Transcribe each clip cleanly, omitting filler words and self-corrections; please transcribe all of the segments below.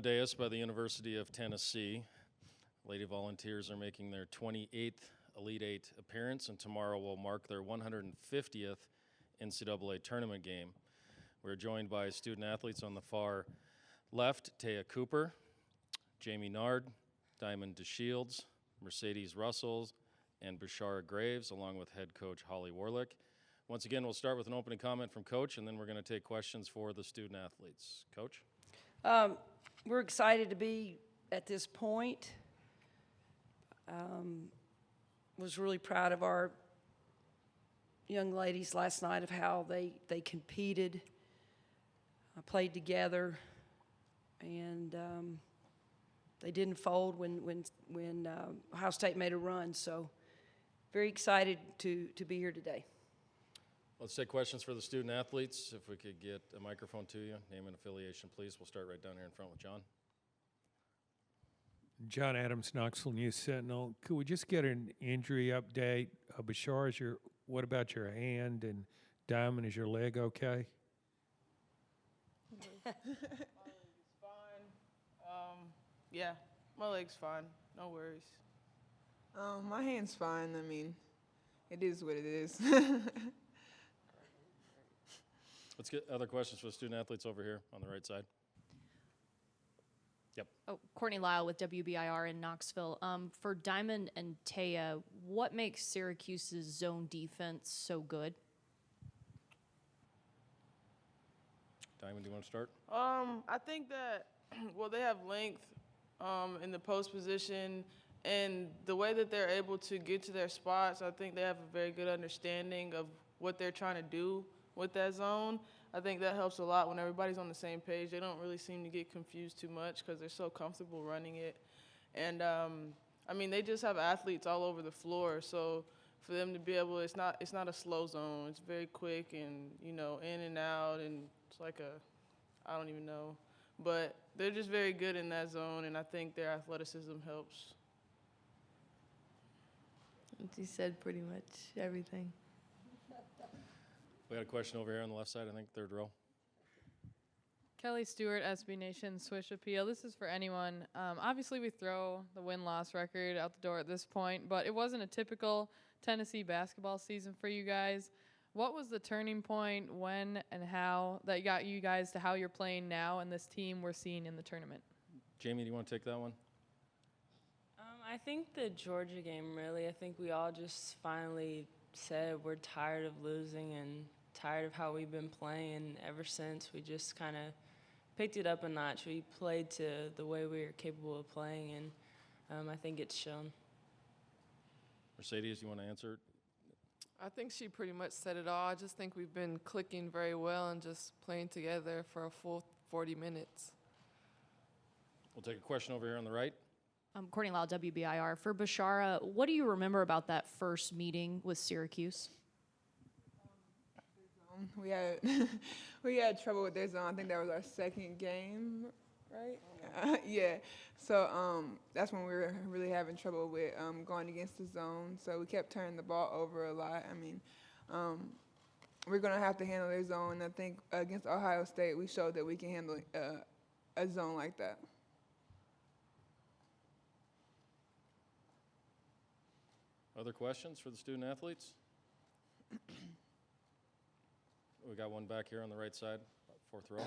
Dais by the University of Tennessee. Lady Volunteers are making their 28th Elite Eight appearance, and tomorrow will mark their 150th NCAA tournament game. We're joined by student athletes on the far left, Taya Cooper, Jamie Nared, Diamond DeShields, Mercedes Russells, and Bashaara Graves, along with head coach Holly Warlick. Once again, we'll start with an opening comment from Coach, and then we're going to take questions for the student athletes. Coach? We're excited to be at this point. Was really proud of our young ladies last night of how they competed, played together, and they didn't fold when Ohio State made a run. So very excited to be here today. Let's take questions for the student athletes. If we could get a microphone to you, name and affiliation, please. We'll start right down here in front with John. John Adams, Knoxville News Sentinel. Could we just get an injury update? Bashaara, what about your hand? And Diamond, is your leg okay? My leg's fine. Yeah, my leg's fine. No worries. My hand's fine. I mean, it is what it is. Let's get other questions for the student athletes over here on the right side. Yep. Oh, Courtney Lyle with WBIR in Knoxville. For Diamond and Taya, what makes Syracuse's zone defense so good? Diamond, do you want to start? I think that, well, they have length in the post position, and the way that they're able to get to their spots, I think they have a very good understanding of what they're trying to do with that zone. I think that helps a lot when everybody's on the same page. They don't really seem to get confused too much because they're so comfortable running it. And, I mean, they just have athletes all over the floor, so for them to be able, it's not a slow zone. It's very quick and, you know, in and out, and it's like I don't even know. But they're just very good in that zone, and I think their athleticism helps. You said pretty much everything. We got a question over here on the left side, I think, third row. Kelly Stewart, SB Nation, Swish Appeal. This is for anyone. Obviously, we throw the win-loss record out the door at this point, but it wasn't a typical Tennessee basketball season for you guys. What was the turning point, when and how, that got you guys to how you're playing now and this team we're seeing in the tournament? Jamie, do you want to take that one? I think the Georgia game, really, I think we all just finally said we're tired of losing and tired of how we've been playing ever since. We just kind of picked it up a notch. We played to the way we were capable of playing, and I think it's shown. Mercedes, you want to answer? I think she pretty much said it all. I just think we've been clicking very well and just playing together for a full 40 minutes. We'll take a question over here on the right. Courtney Lyle, WBIR. For Bashaara, what do you remember about that first meeting with Syracuse? We had we had trouble with their zone. I think that was our second game, right? Yeah. So that's when we were really having trouble with going against the zone. So we kept turning the ball over a lot. I mean, we're gonna have to handle their zone. I think against Ohio State, we showed that we can handle a zone like that. Other questions for the student athletes? We got one back here on the right side, fourth row.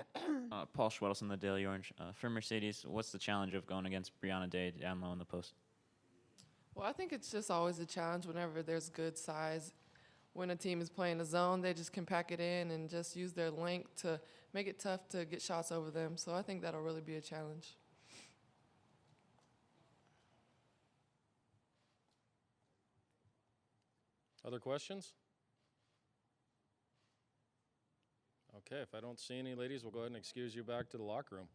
Paul Schwedelson, the Daily Orange. For Mercedes, what's the challenge of going against Brianna Day down low in the post? Well, I think it's just always a challenge whenever there's good size. When a team is playing a zone, they just can pack it in and just use their length to make it tough to get shots over them. So I think that'll really be a challenge. Other questions? Okay, if I don't see any, ladies, we'll go ahead and excuse you back to the locker room.